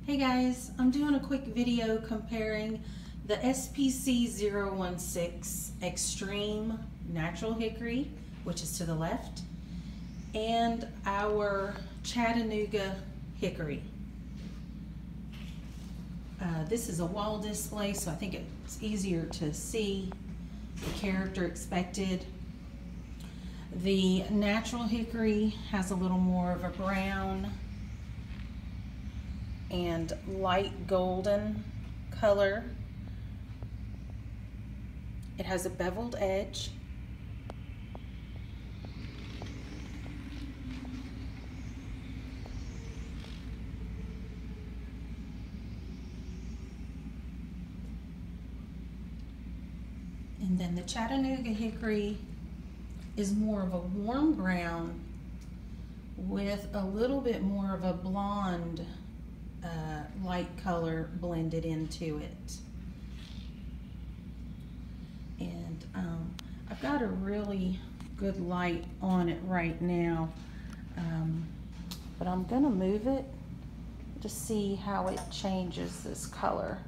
Hey guys, I'm doing a quick video comparing the SPC046 Extreme Natural Hickory, which is to the left, and our Chattanooga Hickory. This is a wall display, so I think it's easier to see the character expected. The natural hickory has a little more of a brown and light golden color. It has a beveled edge. And then the Chattanooga hickory is more of a warm brown with a little bit more of a blonde light color blended into it. And I've got a really good light on it right now, but I'm gonna move it to see how it changes this color.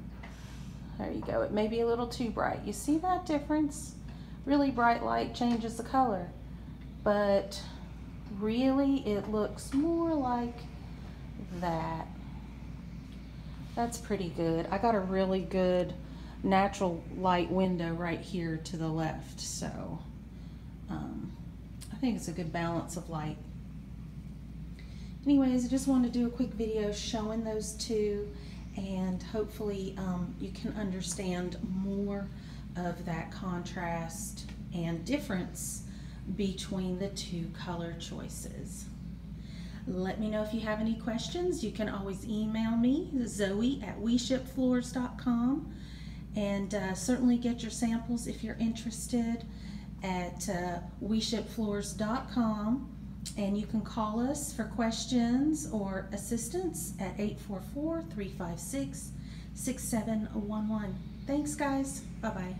There you go. It may be a little too bright. You see that difference? Really bright light changes the color, but really it looks more like that. That's pretty good. I got a really good natural light window right here to the left, so I think it's a good balance of light. Anyways, I just wanted to do a quick video showing those two, and hopefully you can understand more of that contrast and difference between the two color choices. Let me know if you have any questions. You can always email me, Zoe@WeShipFloors.com, and certainly get your samples if you're interested at WeShipFloors.com. And you can call us for questions or assistance at 844-356-6711. Thanks guys, bye-bye.